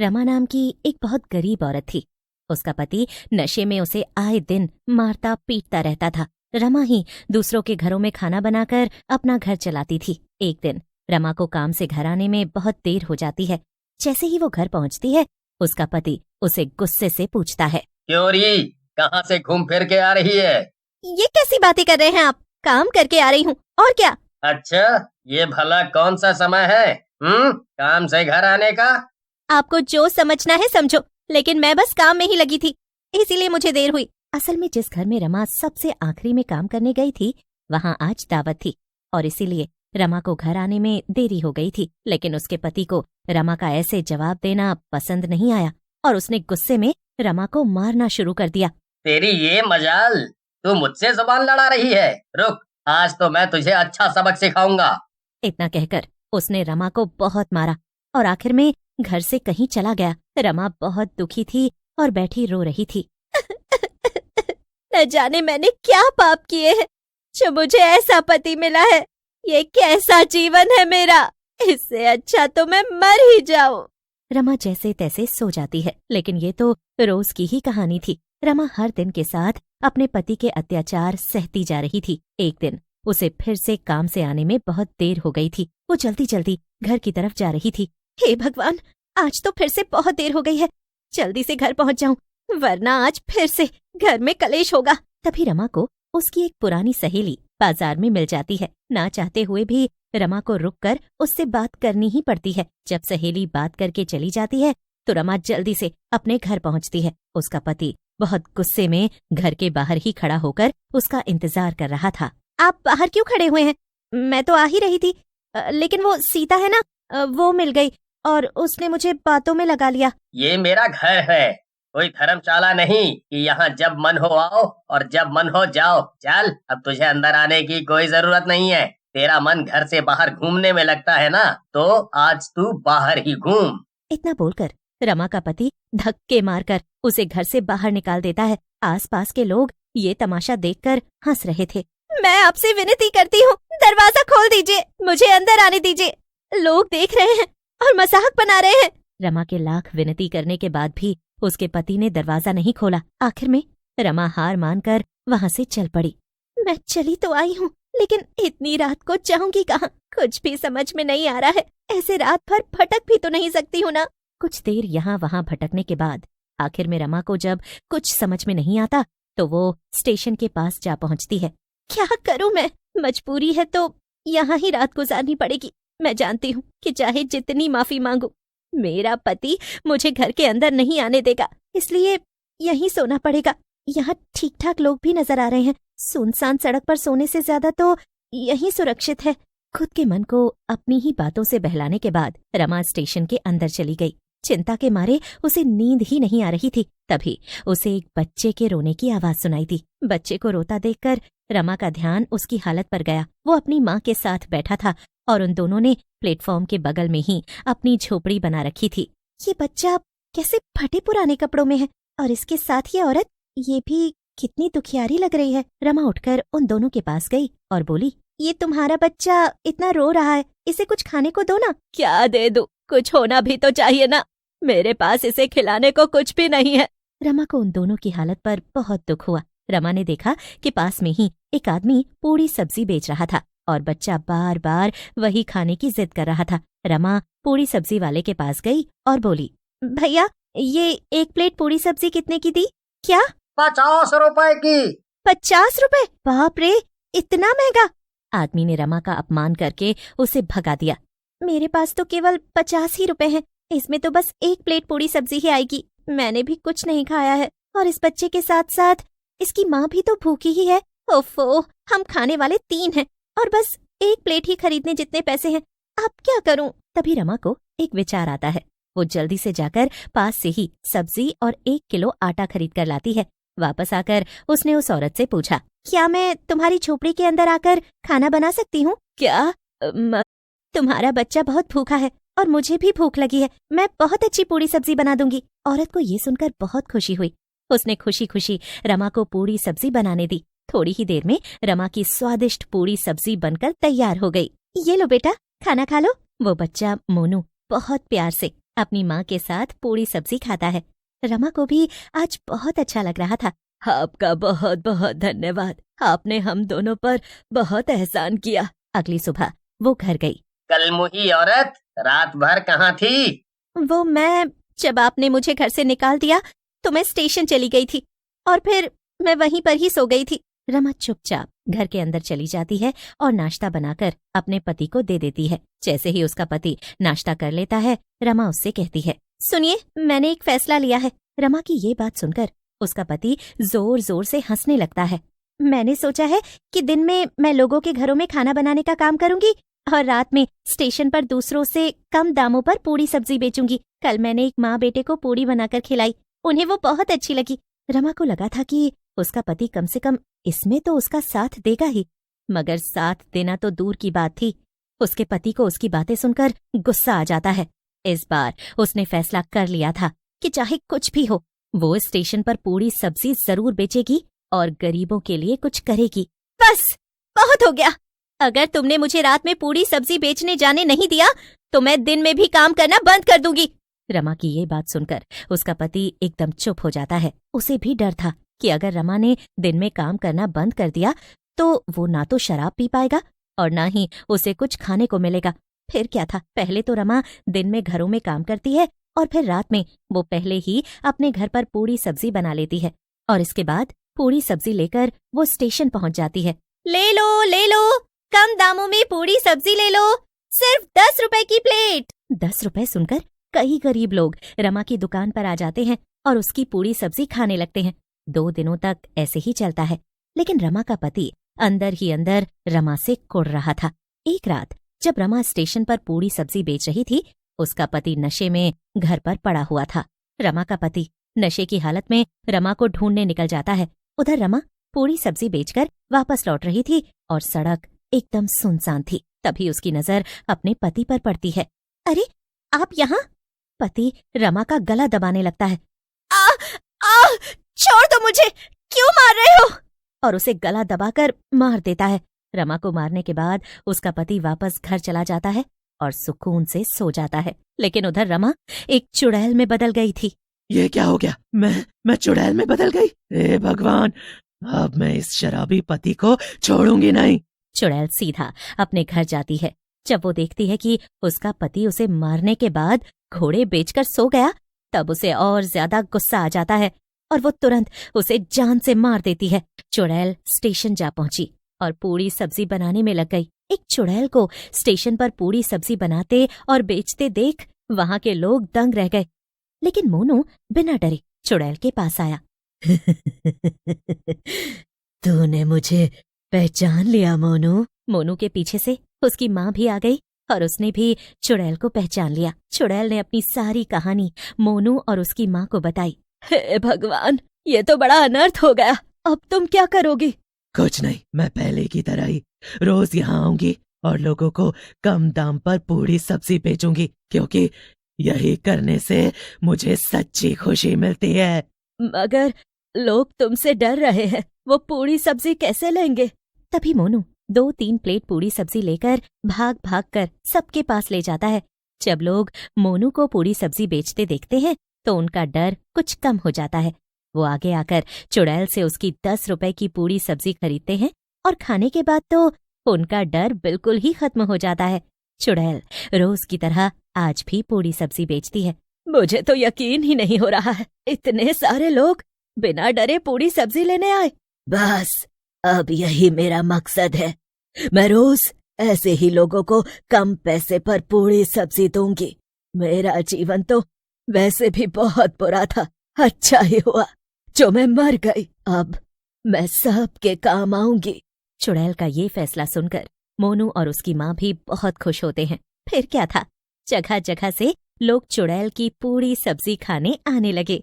रमा नाम की एक बहुत गरीब औरत थी। उसका पति नशे में उसे आए दिन मारता पीटता रहता था। रमा ही दूसरों के घरों में खाना बनाकर अपना घर चलाती थी। एक दिन रमा को काम से घर आने में बहुत देर हो जाती है। जैसे ही वो घर पहुंचती है, उसका पति उसे गुस्से से पूछता है, क्यों री, कहाँ से घूम फिर के आ रही है? ये कैसी बातें कर रहे हैं आप? काम करके आ रही हूँ, और क्या? अच्छा, ये भला कौन सा समय है काम से घर आने का? आपको जो समझना है समझो, लेकिन मैं बस काम में ही लगी थी, इसीलिए मुझे देर हुई। असल में जिस घर में रमा सबसे आखिरी में काम करने गई थी, वहाँ आज दावत थी और इसीलिए रमा को घर आने में देरी हो गई थी। लेकिन उसके पति को रमा का ऐसे जवाब देना पसंद नहीं आया और उसने गुस्से में रमा को मारना शुरू कर दिया। तेरी ये मजाल, तू मुझसे जुबान लड़ा रही है। रुक, आज तो मैं तुझे अच्छा सबक सिखाऊंगा। इतना कहकर उसने रमा को बहुत मारा और आखिर में घर से कहीं चला गया। रमा बहुत दुखी थी और बैठी रो रही थी। न जाने मैंने क्या पाप किए हैं जो मुझे ऐसा पति मिला है। ये कैसा जीवन है मेरा, इससे अच्छा तो मैं मर ही जाऊं। रमा जैसे तैसे सो जाती है, लेकिन ये तो रोज की ही कहानी थी। रमा हर दिन के साथ अपने पति के अत्याचार सहती जा रही थी। एक दिन उसे फिर से काम से आने में बहुत देर हो गई थी। वो जल्दी जल्दी घर की तरफ जा रही थी। हे भगवान, आज तो फिर से बहुत देर हो गई है, जल्दी से घर पहुंच जाऊं, वरना आज फिर से घर में कलेश होगा। तभी रमा को उसकी एक पुरानी सहेली बाजार में मिल जाती है। ना चाहते हुए भी रमा को रुककर उससे बात करनी ही पड़ती है। जब सहेली बात करके चली जाती है तो रमा जल्दी से अपने घर पहुंचती है। उसका पति बहुत गुस्से में घर के बाहर ही खड़ा होकर उसका इंतजार कर रहा था। आप बाहर क्यों खड़े हुए हैं? मैं तो आ ही रही थी, लेकिन वो सीता है ना, वो मिल गई और उसने मुझे बातों में लगा लिया। ये मेरा घर है, कोई धर्मशाला नहीं कि यहाँ जब मन हो आओ और जब मन हो जाओ। चल, अब तुझे अंदर आने की कोई जरूरत नहीं है। तेरा मन घर से बाहर घूमने में लगता है ना, तो आज तू बाहर ही घूम। इतना बोलकर रमा का पति धक्के मारकर उसे घर से बाहर निकाल देता है। आसपास के लोग ये तमाशा देखकर हंस रहे थे। मैं आपसे विनती करती हूँ, दरवाजा खोल दीजिए, मुझे अंदर आने दीजिए, लोग देख रहे हैं और मजाक बना रहे हैं। रमा के लाख विनती करने के बाद भी उसके पति ने दरवाजा नहीं खोला। आखिर में रमा हार मानकर वहाँ से चल पड़ी। मैं चली तो आई हूँ, लेकिन इतनी रात को जाऊंगी कहाँ? कुछ भी समझ में नहीं आ रहा है। ऐसे रात भर भटक भी तो नहीं सकती हूँ ना। कुछ देर यहाँ वहाँ भटकने के बाद आखिर में रमा को जब कुछ समझ में नहीं आता तो वो स्टेशन के पास जा पहुँचती है। क्या करूँ मैं? मजबूरी है तो यहाँ ही रात गुजारनी पड़ेगी। मैं जानती हूँ कि चाहे जितनी माफी मांगू, मेरा पति मुझे घर के अंदर नहीं आने देगा, इसलिए यहीं सोना पड़ेगा। यहाँ ठीक ठाक लोग भी नजर आ रहे हैं, सुनसान सड़क पर सोने से ज्यादा तो यहीं सुरक्षित है। खुद के मन को अपनी ही बातों से बहलाने के बाद रमा स्टेशन के अंदर चली गई। चिंता के मारे उसे नींद ही नहीं आ रही थी। तभी उसे एक बच्चे के रोने की आवाज सुनाई दी। बच्चे को रोता देखकर रमा का ध्यान उसकी हालत पर गया। वो अपनी माँ के साथ बैठा था और उन दोनों ने प्लेटफॉर्म के बगल में ही अपनी झोपड़ी बना रखी थी। ये बच्चा कैसे फटे पुराने कपड़ों में है और इसके साथ ये औरत, ये भी कितनी दुखियारी लग रही है। रमा उठकर उन दोनों के पास गई और बोली, ये तुम्हारा बच्चा इतना रो रहा है, इसे कुछ खाने को दो ना। क्या दे दूं? कुछ होना भी तो चाहिए ना, मेरे पास इसे खिलाने को कुछ भी नहीं है। रमा को उन दोनों की हालत पर बहुत दुख हुआ। रमा ने देखा कि पास में ही एक आदमी पूरी सब्जी बेच रहा था और बच्चा बार बार वही खाने की जिद कर रहा था। रमा पूरी सब्जी वाले के पास गई और बोली, भैया ये एक प्लेट पूरी सब्जी कितने की दी? क्या? 50 रुपए की। 50 रुपए? बाप रे, इतना महंगा! आदमी ने रमा का अपमान करके उसे भगा दिया। मेरे पास तो केवल 50 ही रुपए हैं, इसमें तो बस एक प्लेट पूरी सब्जी ही आएगी। मैंने भी कुछ नहीं खाया है और इस बच्चे के साथ साथ इसकी माँ भी तो भूखी ही है। ओफो, हम खाने वाले 3 हैं और बस एक प्लेट ही खरीदने जितने पैसे हैं, अब क्या करूं? तभी रमा को एक विचार आता है। वो जल्दी से जाकर पास से ही सब्जी और 1 किलो आटा खरीद कर लाती है। वापस आकर उसने उस औरत से पूछा, क्या मैं तुम्हारी झोपड़ी के अंदर आकर खाना बना सकती हूँ? क्या? तुम्हारा बच्चा बहुत भूखा है और मुझे भी भूख लगी है, मैं बहुत अच्छी पूरी सब्जी बना दूंगी। औरत को ये सुनकर बहुत खुशी हुई। उसने खुशी खुशी रमा को पूरी सब्जी बनाने दी। थोड़ी ही देर में रमा की स्वादिष्ट पूरी सब्जी बनकर तैयार हो गई। ये लो बेटा, खाना खा लो। वो बच्चा मोनू बहुत प्यार से अपनी माँ के साथ पूरी सब्जी खाता है। रमा को भी आज बहुत अच्छा लग रहा था। आपका बहुत बहुत धन्यवाद, आपने हम दोनों पर बहुत एहसान किया। अगली सुबह वो घर गई। कल मुही औरत, रात भर कहाँ थी? वो मैं जब आपने मुझे घर से निकाल दिया तो मैं स्टेशन चली गई थी और फिर मैं वहीं पर ही सो गई थी। रमा चुपचाप घर के अंदर चली जाती है और नाश्ता बनाकर अपने पति को दे देती है। जैसे ही उसका पति नाश्ता कर लेता है, रमा उससे कहती है, सुनिए, मैंने एक फैसला लिया है। रमा की ये बात सुनकर उसका पति जोर जोर से हंसने लगता है। मैंने सोचा है कि दिन में मैं लोगों के घरों में खाना बनाने का काम करूंगी और रात में स्टेशन पर दूसरों से कम दामों पर पूरी सब्जी बेचूंगी। कल मैंने एक माँ बेटे को पूरी बनाकर खिलाई, उन्हें वो बहुत अच्छी लगी। रमा को लगा था कि उसका पति कम से कम इसमें तो उसका साथ देगा ही, मगर साथ देना तो दूर की बात थी। उसके पति को उसकी बातें सुनकर गुस्सा आ जाता है। इस बार उसने फैसला कर लिया था कि चाहे कुछ भी हो, वो स्टेशन पर पूरी सब्जी जरूर बेचेगी और गरीबों के लिए कुछ करेगी। बस बहुत हो गया, अगर तुमने मुझे रात में पूरी सब्जी बेचने जाने नहीं दिया तो मैं दिन में भी काम करना बंद कर दूंगी। रमा की ये बात सुनकर उसका पति एकदम चुप हो जाता है। उसे भी डर था कि अगर रमा ने दिन में काम करना बंद कर दिया तो वो ना तो शराब पी पाएगा और ना ही उसे कुछ खाने को मिलेगा। फिर क्या था, पहले तो रमा दिन में घरों में काम करती है और फिर रात में वो पहले ही अपने घर पर पूरी सब्जी बना लेती है और इसके बाद पूरी सब्जी लेकर वो स्टेशन पहुंच जाती है। ले लो, कम दामों में पूरी सब्जी ले लो, सिर्फ 10 रुपए की प्लेट। 10 रुपए सुनकर कई गरीब लोग रमा की दुकान पर आ जाते हैं और उसकी पूरी सब्जी खाने लगते हैं। 2 दिनों तक ऐसे ही चलता है, लेकिन रमा का पति अंदर ही अंदर रमा से कुढ़ रहा था। एक रात जब रमा स्टेशन पर पूरी सब्जी बेच रही थी, उसका पति नशे में घर पर पड़ा हुआ था। रमा का पति नशे की हालत में रमा को ढूंढने निकल जाता है। उधर रमा पूरी सब्जी बेचकर वापस लौट रही थी और सड़क एकदम सुनसान थी। तभी उसकी नजर अपने पति पर पड़ती है। अरे आप यहाँ? पति रमा का गला दबाने लगता है। आ, छोड़ दो मुझे, क्यों मार रहे हो? और उसे गला दबाकर मार देता है। रमा को मारने के बाद उसका पति वापस घर चला जाता है और सुकून से सो जाता है। लेकिन उधर रमा एक चुड़ैल में बदल गई थी। ये क्या हो गया? मैं चुड़ैल में बदल गई? हे भगवान, अब मैं इस शराबी पति को छोड़ूंगी नहीं। चुड़ैल सीधा अपने घर जाती है। जब वो देखती है कि उसका पति उसे मारने के बाद घोड़े बेचकर सो गया, तब उसे और ज्यादा गुस्सा आ जाता है और वो तुरंत उसे जान से मार देती है। चुड़ैल स्टेशन जा पहुंची और पूरी सब्जी बनाने में लग गई। एक चुड़ैल को स्टेशन पर पूरी सब्जी बनाते और बेचते देख वहां के लोग दंग रह गए। लेकिन मोनू बिना डरे चुड़ैल के पास आया। तूने मुझे पहचान लिया मोनू? मोनू के पीछे से उसकी माँ भी आ गई और उसने भी चुड़ैल को पहचान लिया। चुड़ैल ने अपनी सारी कहानी मोनू और उसकी माँ को बताई। हे भगवान, ये तो बड़ा अनर्थ हो गया, अब तुम क्या करोगी? कुछ नहीं, मैं पहले की तरह ही रोज यहाँ आऊंगी और लोगों को कम दाम पर पूरी सब्जी बेचूंगी, क्योंकि यही करने से मुझे सच्ची खुशी मिलती है। मगर लोग तुमसे डर रहे हैं, वो पूरी सब्जी कैसे लेंगे? तभी मोनू 2-3 प्लेट पूरी सब्जी लेकर भाग भाग कर सबके पास ले जाता है। जब लोग मोनू को पूरी सब्जी बेचते देखते हैं तो उनका डर कुछ कम हो जाता है। वो आगे आकर चुड़ैल से उसकी 10 रुपए की पूरी सब्जी खरीदते हैं और खाने के बाद तो उनका डर बिल्कुल ही खत्म हो जाता है। चुड़ैल रोज की तरह आज भी पूरी सब्जी बेचती है। मुझे तो यकीन ही नहीं हो रहा है, इतने सारे लोग बिना डरे पूरी सब्जी लेने आए। बस अब यही मेरा मकसद है, मैं रोज ऐसे ही लोगों को कम पैसे पर पूरी सब्जी दूंगी। मेरा जीवन तो वैसे भी बहुत बुरा था, अच्छा ही हुआ जो मैं मर गई, अब मैं सबके काम आऊंगी। चुड़ैल का ये फैसला सुनकर मोनू और उसकी माँ भी बहुत खुश होते हैं। फिर क्या था, जगह जगह से लोग चुड़ैल की पूरी सब्जी खाने आने लगे।